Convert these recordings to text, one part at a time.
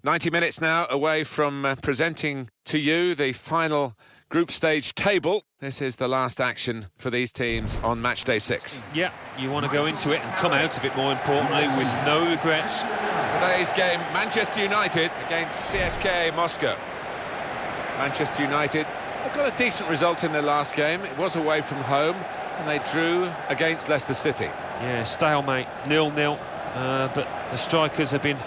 90 minutes now away from presenting to you the final group stage table. This is the last action for these teams on match day 6. Yeah, you want to go into it and come out of it, more importantly, with no regrets. Today's game, Manchester United against CSKA Moscow. Manchester United have got a decent result in their last game. It was away from home, and they drew against Leicester City. Yeah, stalemate, 0-0. But the strikers have been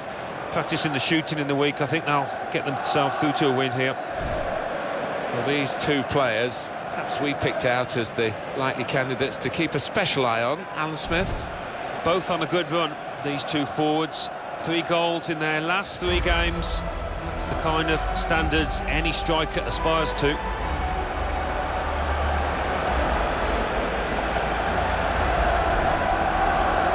practicing the shooting in the week. I think they'll get themselves through to a win here. Well, these two players, perhaps we picked out as the likely candidates to keep a special eye on. Alan Smith. Both on a good run, these two forwards. 3 goals in their last 3 games. That's the kind of standards any striker aspires to.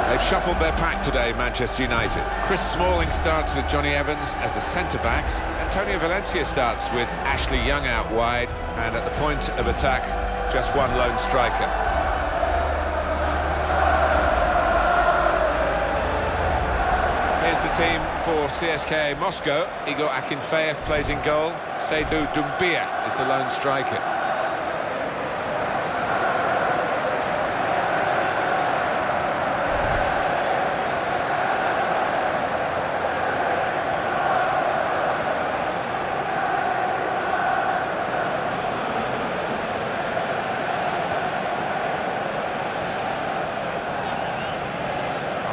They've shuffled their pack today, Manchester United. Chris Smalling starts with Johnny Evans as the centre-backs. Antonio Valencia starts with Ashley Young out wide. And at the point of attack, just one lone striker. Here's the team for CSKA Moscow. Igor Akinfeev plays in goal. Seydou Doumbia is the lone striker.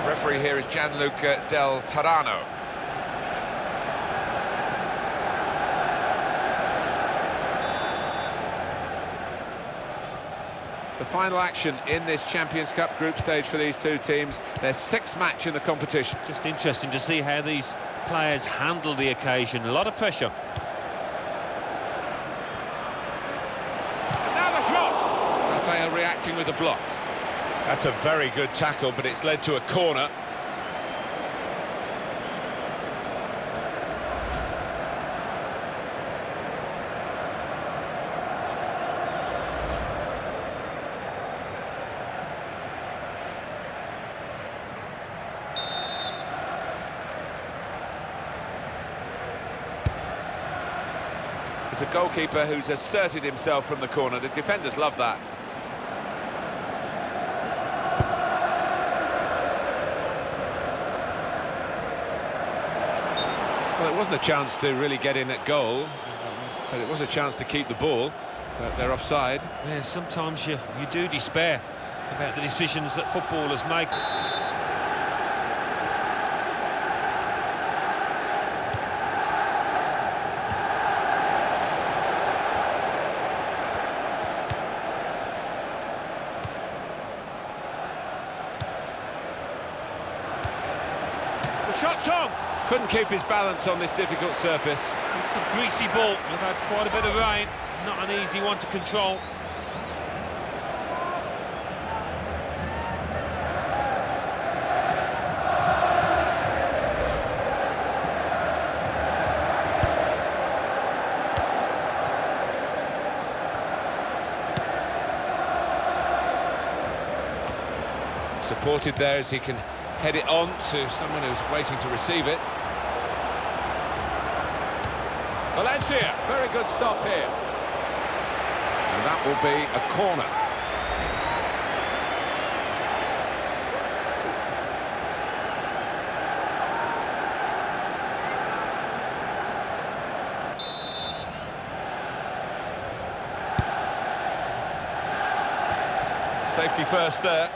Referee here is Gianluca Del Tarano. The final action in this Champions Cup group stage for these two teams. Their 6th match in the competition. Just interesting to see how these players handle the occasion. A lot of pressure. And now the shot! Rafael reacting with a block. That's a very good tackle, but it's led to a corner. It's a goalkeeper who's asserted himself from the corner. The defenders love that. Well, it wasn't a chance to really get in at goal, but it was a chance to keep the ball, but they're offside. Yeah, sometimes you do despair about the decisions that footballers make. The shot's on! Couldn't keep his balance on this difficult surface. It's a greasy ball. We've had quite a bit of rain. Not an easy one to control. Supported there as he can head it on to someone who's waiting to receive it. Valencia, very good stop here. And that will be a corner. Safety first there.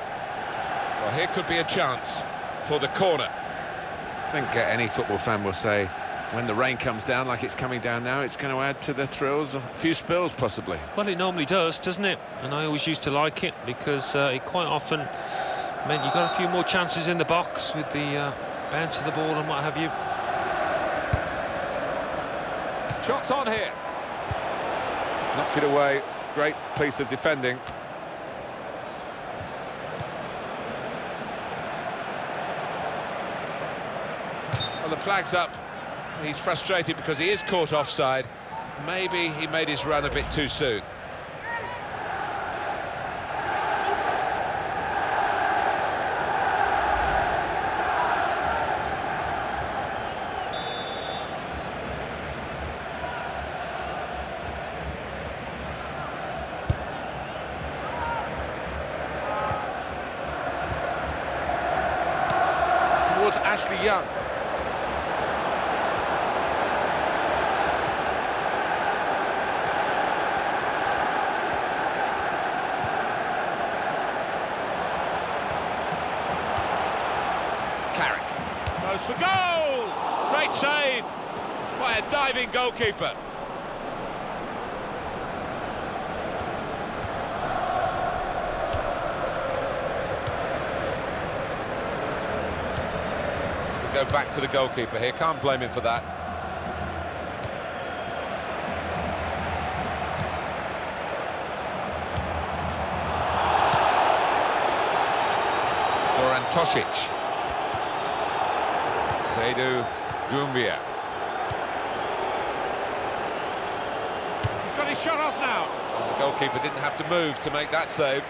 Well, here could be a chance for the corner. I think any football fan will say, when the rain comes down like it's coming down now, it's going to add to the thrills, a few spills possibly. Well, it normally does, doesn't it? And I always used to like it because it quite often meant you got a few more chances in the box with the bounce of the ball and what have you. Shots on here. Knocked it away. Great piece of defending. Well, the flag's up. He's frustrated because he is caught offside. Maybe he made his run a bit too soon. Ashley Young. Goes for goal! Great save by a diving goalkeeper. We'll go back to the goalkeeper here, can't blame him for that. Zoran Tosic. Seydou Doumbia. He's got his shot off now. And the goalkeeper didn't have to move to make that save.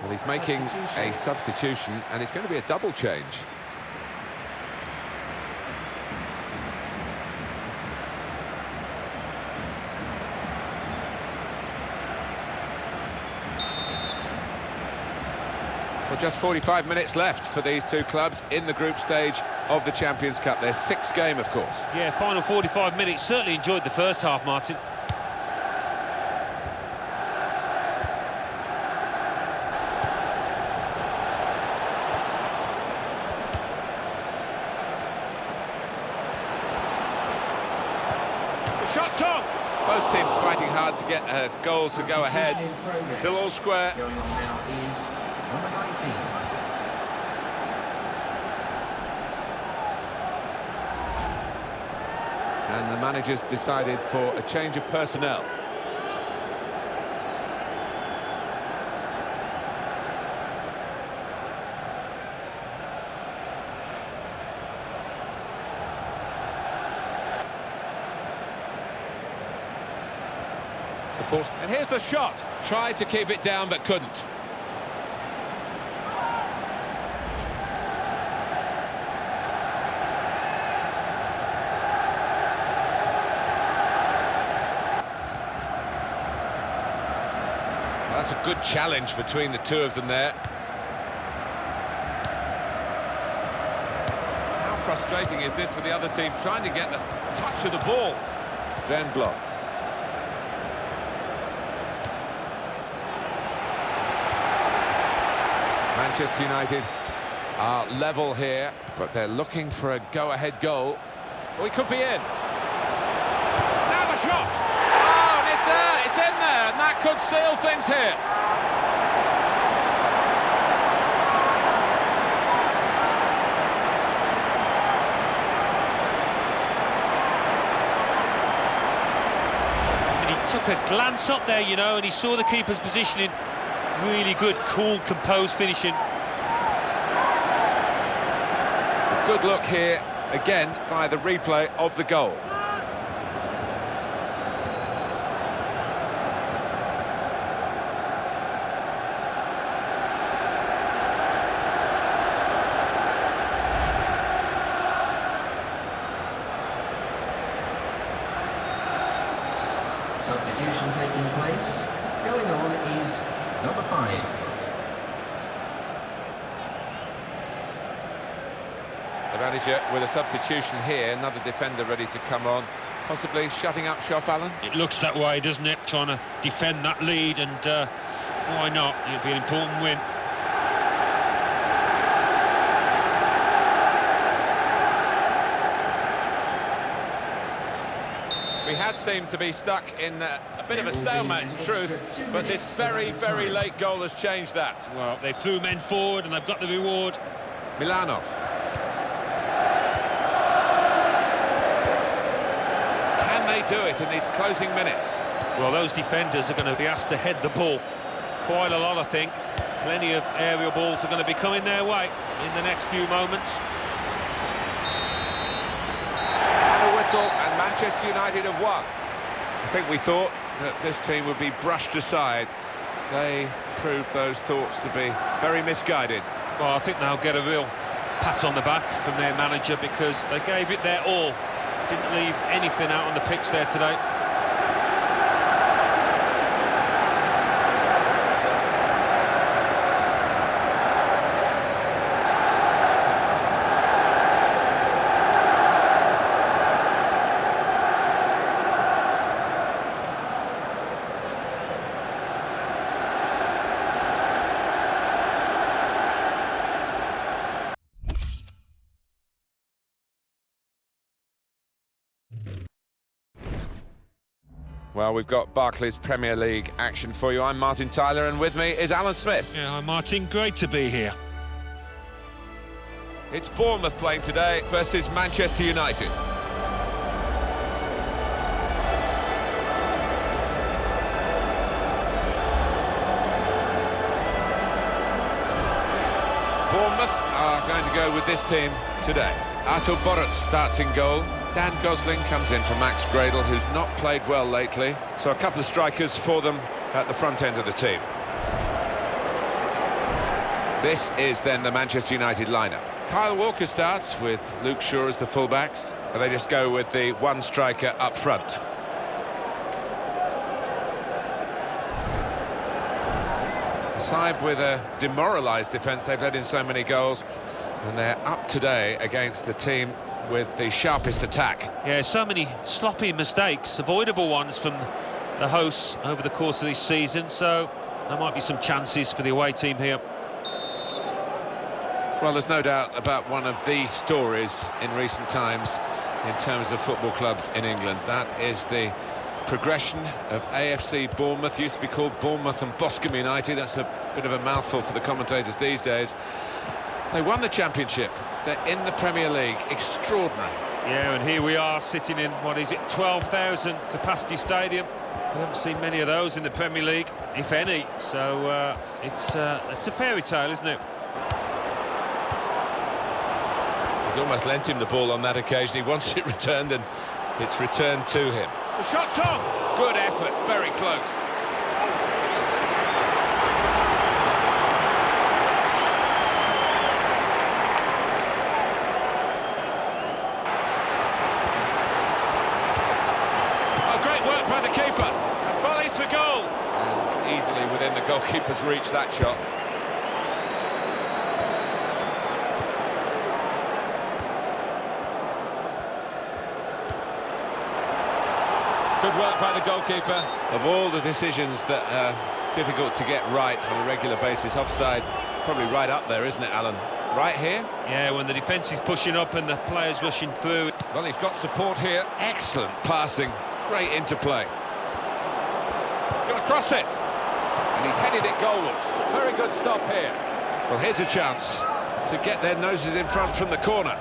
Well, he's making a substitution, and it's going to be a double change. Well, just 45 minutes left for these two clubs in the group stage of the Champions Cup. Their sixth game, of course. Yeah, final 45 minutes. Certainly enjoyed the first half, Martin. The shot's on! Both teams fighting hard to get a goal to go ahead. Still all square. Going on now is number 19. And the manager's decided for a change of personnel. Support. And here's the shot. Tried to keep it down but couldn't. That's a good challenge between the two of them there. How frustrating is this for the other team, trying to get the touch of the ball? Van Blok. Manchester United are level here, but they're looking for a go-ahead goal. We could be in. Now the shot! Oh, and it's there, it's in there, and that could seal things here. And he took a glance up there, you know, and he saw the keeper's positioning. Really good, cool, composed finishing. Good look here, again, via the replay of the goal. Substitution taking place. Going on is number 5. The manager with a substitution here, another defender ready to come on, possibly shutting up shop, Alan. It looks that way, doesn't it? Trying to defend that lead, and why not? It'll be an important win. We had seemed to be stuck in a bit of a stalemate in truth, but this very, very late goal has changed that. Well, they threw men forward and they've got the reward. Milanov. Can they do it in these closing minutes? Well, those defenders are going to be asked to head the ball quite a lot, I think. Plenty of aerial balls are going to be coming their way in the next few moments. And Manchester United have won. I think we thought that this team would be brushed aside. They proved those thoughts to be very misguided. Well, I think they'll get a real pat on the back from their manager, because they gave it their all. Didn't leave anything out on the pitch there today. Well, we've got Barclays Premier League action for you. I'm Martin Tyler, and with me is Alan Smith. Yeah, hi Martin, great to be here. It's Bournemouth playing today versus Manchester United. Bournemouth are going to go with this team today. Artur Boruc starts in goal. Dan Gosling comes in for Max Gradel, who's not played well lately. So a couple of strikers for them at the front end of the team. This is then the Manchester United lineup. Kyle Walker starts with Luke Shaw as the fullbacks, and they just go with the one striker up front. A side with a demoralised defence, they've let in so many goals, and they're up today against the team with the sharpest attack. Yeah, so many sloppy mistakes, avoidable ones from the hosts over the course of this season, so there might be some chances for the away team here. Well, there's no doubt about one of the stories in recent times in terms of football clubs in England. That is the progression of AFC Bournemouth. Used to be called Bournemouth and Boscombe United. That's a bit of a mouthful for the commentators these days. They won the championship. They're in the Premier League. Extraordinary. Yeah, and here we are sitting in, what is it, 12,000 capacity stadium. We haven't seen many of those in the Premier League, if any. So it's a fairy tale, isn't it? He's almost lent him the ball on that occasion. He wants it returned, and it's returned to him. The shot's on! Good effort, very close. Oh, great work by the keeper. And volleys for goal. And easily within the goalkeeper's reach, that shot. Good work by the goalkeeper. Of all the decisions that are difficult to get right on a regular basis, offside probably right up there, isn't it, Alan? Right here? Yeah, when the defence is pushing up and the players rushing through. Well, he's got support here. Excellent passing. Great interplay. He's going to cross it. And he headed it goalwards. Very good stop here. Well, here's a chance to get their noses in front from the corner.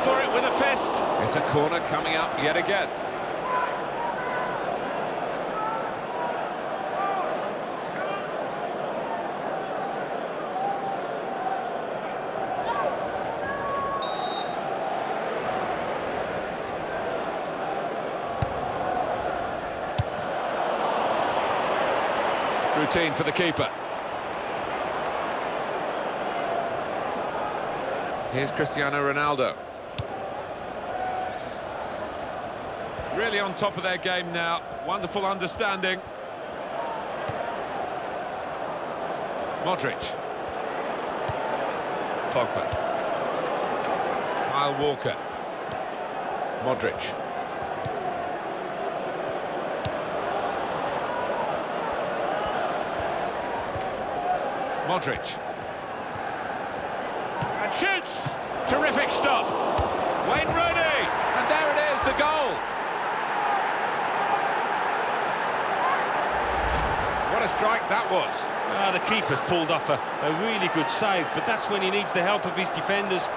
For it with a fist. It's a corner coming up yet again. Routine for the keeper. Here's Cristiano Ronaldo. Really on top of their game now. Wonderful understanding. Modric. Pogba. Kyle Walker. Modric. Modric. And shoots! Terrific stop. Wayne Rooney. And there it is, the goal. What a strike that was. The keeper's pulled off a really good save, but that's when he needs the help of his defenders.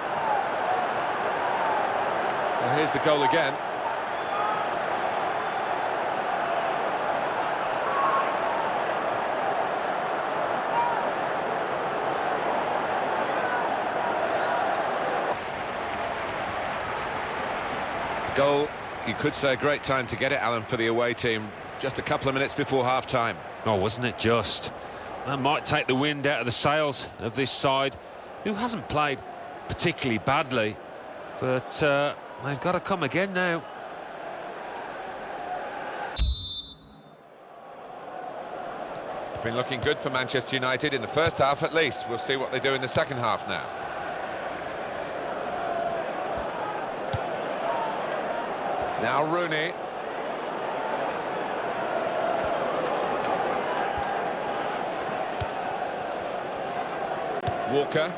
Well, here's the goal again. Goal, you could say a great time to get it, Alan, for the away team. Just a couple of minutes before half-time. Oh, wasn't it just? That might take the wind out of the sails of this side, who hasn't played particularly badly, but they've got to come again now. Been looking good for Manchester United in the first half at least. We'll see what they do in the second half now. Now Rooney. Walker.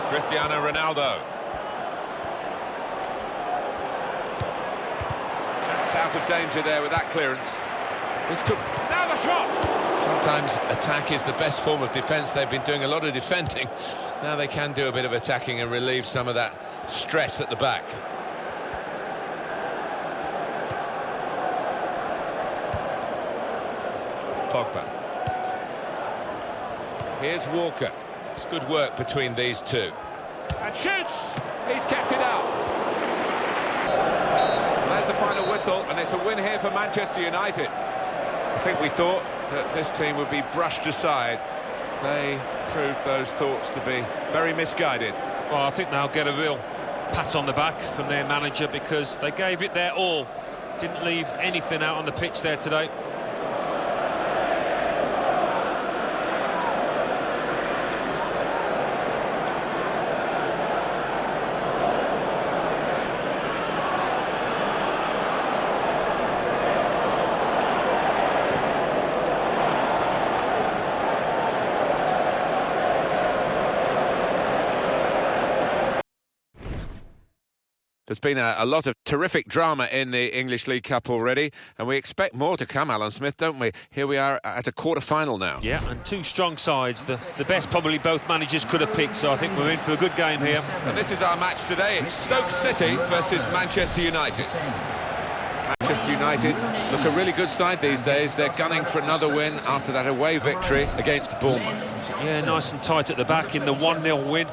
Cristiano Ronaldo. That's out of danger there with that clearance. This could... Now the shot! Sometimes attack is the best form of defence. They've been doing a lot of defending. Now they can do a bit of attacking and relieve some of that stress at the back. Pogba. Here's Walker. It's good work between these two. And shoots! He's kept it out. There's the final whistle, and it's a win here for Manchester United. I think we thought that this team would be brushed aside. They proved those thoughts to be very misguided. Well, I think they'll get a real pat on the back from their manager because they gave it their all. Didn't leave anything out on the pitch there today. There's been a lot of terrific drama in the English League Cup already, and we expect more to come, Alan Smith, don't we? Here we are at a quarter-final now. Yeah, and two strong sides. The best probably both managers could have picked, so I think we're in for a good game here. And this is our match today. It's Stoke City versus Manchester United. Manchester United look a really good side these days. They're gunning for another win after that away victory against Bournemouth. Yeah, nice and tight at the back in the 1-0 win.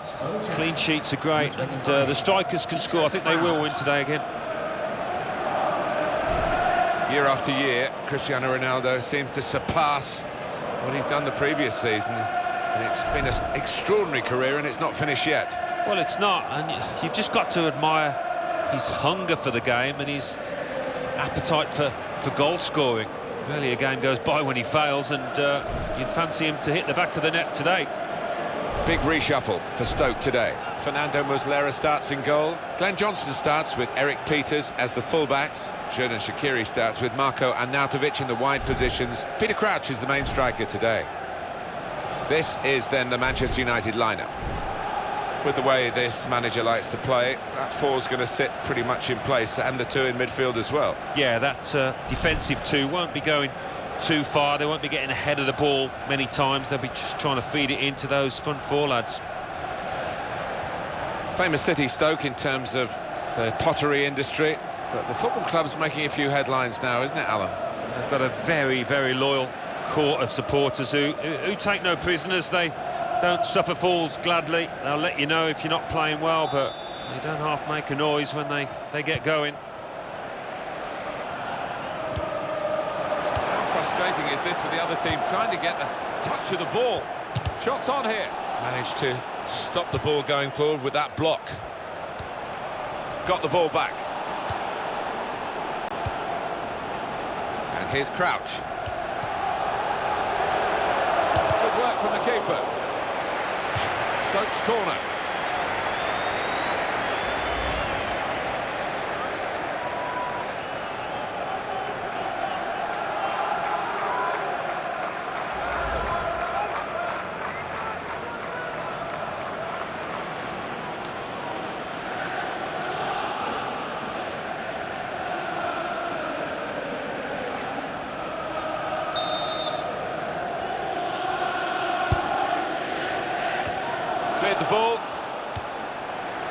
Clean sheets are great, and the strikers can score. I think they will win today again. Year after year, Cristiano Ronaldo seems to surpass what he's done the previous season. And it's been an extraordinary career, and it's not finished yet. Well, it's not, and you've just got to admire his hunger for the game and his appetite for goal scoring. Rarely a game goes by when he fails, and you'd fancy him to hit the back of the net today. Big reshuffle for Stoke today. Fernando Muslera starts in goal. Glenn Johnson starts with Eric Peters as the fullbacks. Xherdan Shaqiri starts with Marko Arnautovic in the wide positions. Peter Crouch is the main striker today. This is then the Manchester United lineup. With the way this manager likes to play, that four's going to sit pretty much in place, and the two in midfield as well. Yeah, that defensive two won't be going too far. They won't be getting ahead of the ball many times. They'll be just trying to feed it into those front four lads. Famous city, Stoke, in terms of the pottery industry, but the football club's making a few headlines now, isn't it, Alan? They've got a very, very loyal court of supporters who take no prisoners. They don't suffer fools gladly. They'll let you know if you're not playing well, but they don't half make a noise when they get going. How frustrating is this for the other team, trying to get the touch of the ball? Shots on here. Managed to stop the ball going forward with that block. Got the ball back. And here's Crouch. Good work from the keeper. Stoke's corner. Cleared the ball.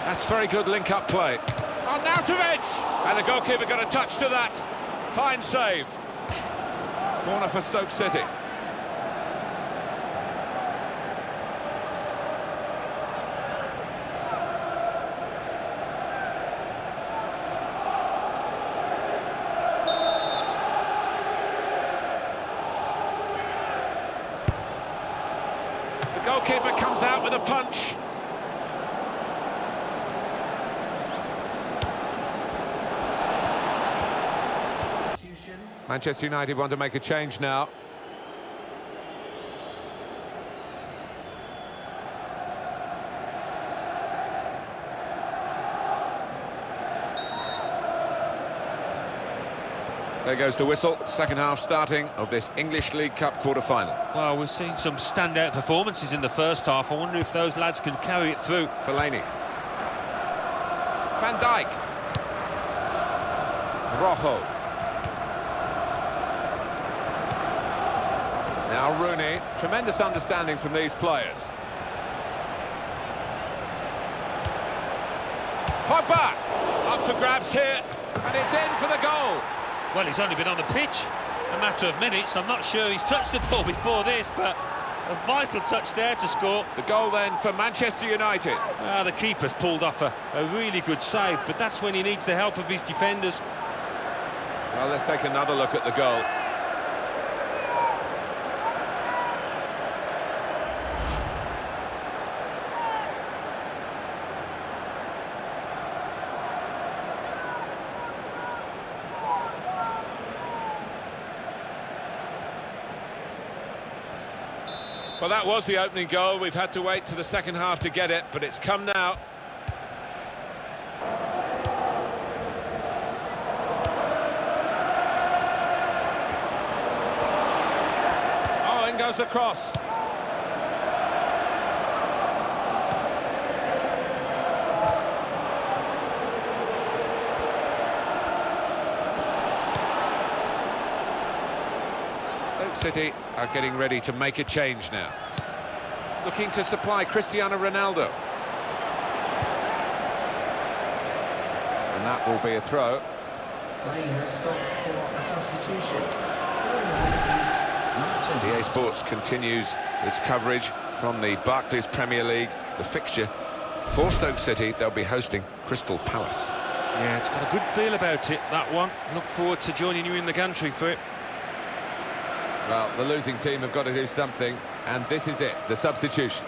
That's very good link-up play. Arnautovic! And the goalkeeper got a touch to that. Fine save. Corner for Stoke City. The goalkeeper comes out with a punch. Manchester United want to make a change now. There goes the whistle. Second half starting of this English League Cup quarter-final. Well, we've seen some standout performances in the first half. I wonder if those lads can carry it through. Fellaini. Van Dijk. Rojo. Now Rooney. Tremendous understanding from these players. Pogba. Up for grabs here. And it's in for the goal. Well, he's only been on the pitch a matter of minutes. I'm not sure he's touched the ball before this, but a vital touch there to score. The goal then for Manchester United. Well, the keeper's pulled off a really good save, but that's when he needs the help of his defenders. Well, let's take another look at the goal. Well, that was the opening goal. We've had to wait to the second half to get it, but it's come now. Oh, in goes the cross. Stoke City are getting ready to make a change now. Looking to supply Cristiano Ronaldo. And that will be a throw. Play has stopped for a substitution. EA Sports continues its coverage from the Barclays Premier League. The fixture for Stoke City, they'll be hosting Crystal Palace. Yeah, it's got a good feel about it, that one. Look forward to joining you in the gantry for it. Well, the losing team have got to do something, and this is it, the substitution.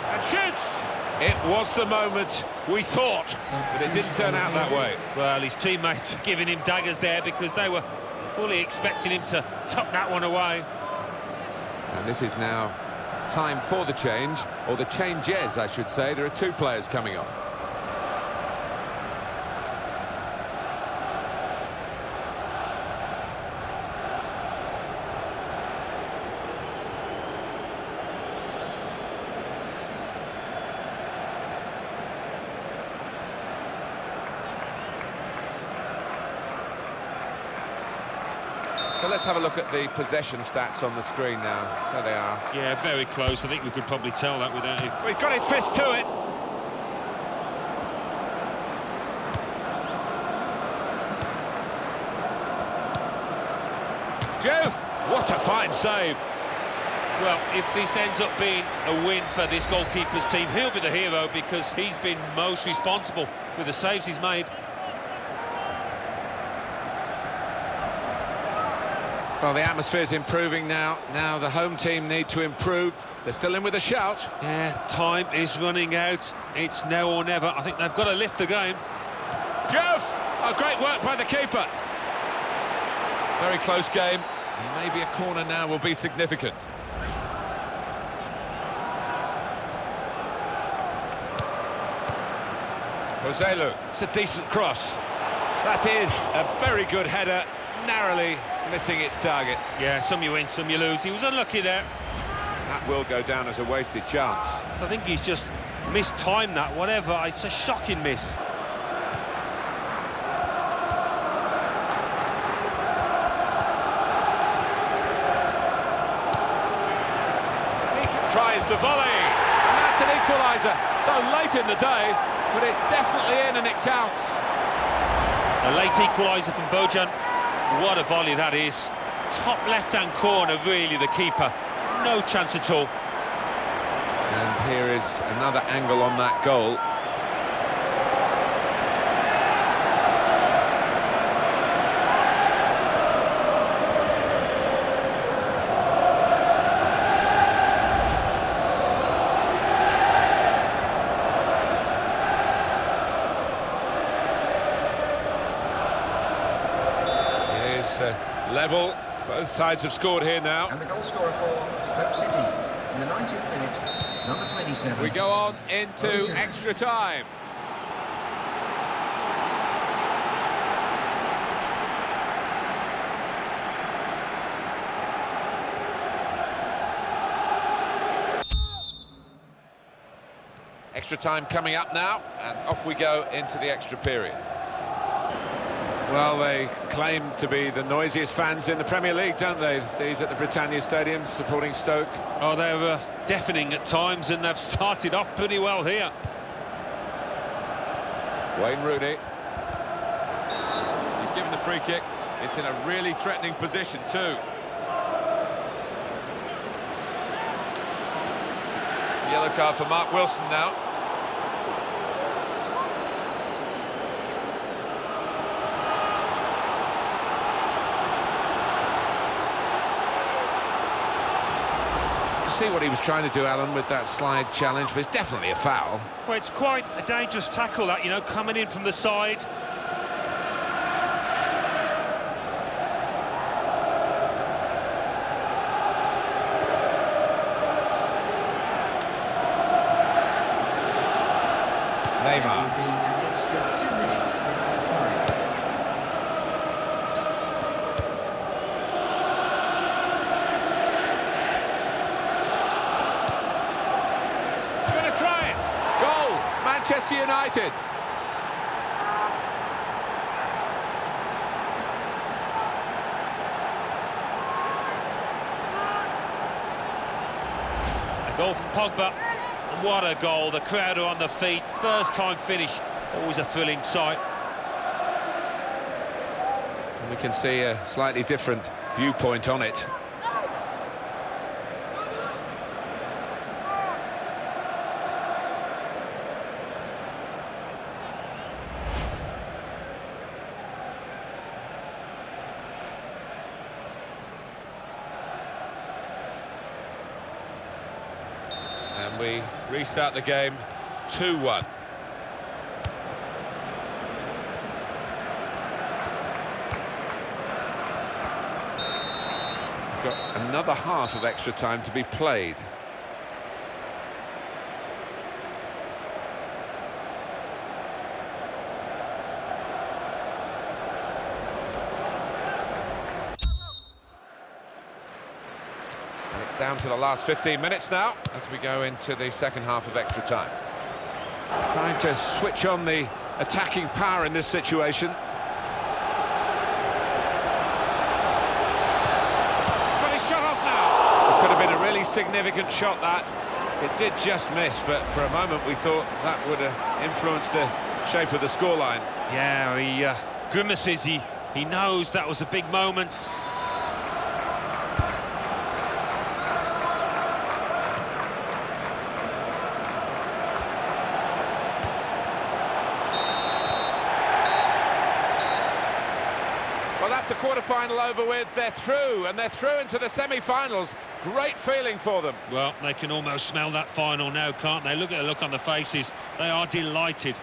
And shoots! It was the moment we thought, but it didn't turn out that way. Well, his teammates giving him daggers there because they were fully expecting him to tuck that one away. And this is now time for the change, or the changes, I should say. There are two players coming on. So let's have a look at the possession stats on the screen now. There they are. Yeah, very close. I think we could probably tell that without him. Well, he's got his fist to it. Joe, what a fine save. Well, if this ends up being a win for this goalkeeper's team, he'll be the hero because he's been most responsible with the saves he's made. Well, the atmosphere's improving now. Now the home team need to improve. They're still in with a shout. Yeah, time is running out. It's now or never. I think they've got to lift the game. Joe! Oh, great work by the keeper. Very close game. Maybe a corner now will be significant. Joselu, it's a decent cross. That is a very good header, narrowly missing its target. Yeah, some you win, some you lose. He was unlucky there. That will go down as a wasted chance. I think he's just mistimed that, whatever. It's a shocking miss. Tries the volley, and that's an equaliser. So late in the day, but it's definitely in and it counts. A late equaliser from Bojan. What a volley that is. Top left-hand corner, really, the keeper. No chance at all. And here is another angle on that goal. Level, both sides have scored here now. And the goal scorer for Stoke City, In the 90th minute, number 27. We go on into extra time. Extra time coming up now, and off we go into the extra period. Well, they claim to be the noisiest fans in the Premier League, don't they? These at the Britannia Stadium, supporting Stoke. Oh, they're deafening at times, and they've started off pretty well here. Wayne Rooney. He's given the free kick. It's in a really threatening position too. Yellow card for Mark Wilson now. See what he was trying to do, Alan, with that slide challenge, but it's definitely a foul. Well, it's quite a dangerous tackle, that, you know, coming in from the side. Neymar. There will be an extra 2 minutes without time. Try it! Goal! Manchester United! A goal from Pogba. And what a goal. The crowd are on the feet. First time finish. Always a thrilling sight. And we can see a slightly different viewpoint on it. And we restart the game 2-1. We've got another half of extra time to be played. It's down to the last 15 minutes now as we go into the second half of extra time. Trying to switch on the attacking power in this situation. He's got his shot off now. It could have been a really significant shot, that. It did just miss, but for a moment we thought that would have influenced the shape of the scoreline. Yeah, he grimaces. He knows that was a big moment. Well, that's the quarter-final over with. They're through, and they're through into the semi-finals. Great feeling for them. Well, they can almost smell that final now, can't they? Look at the look on the faces. They are delighted.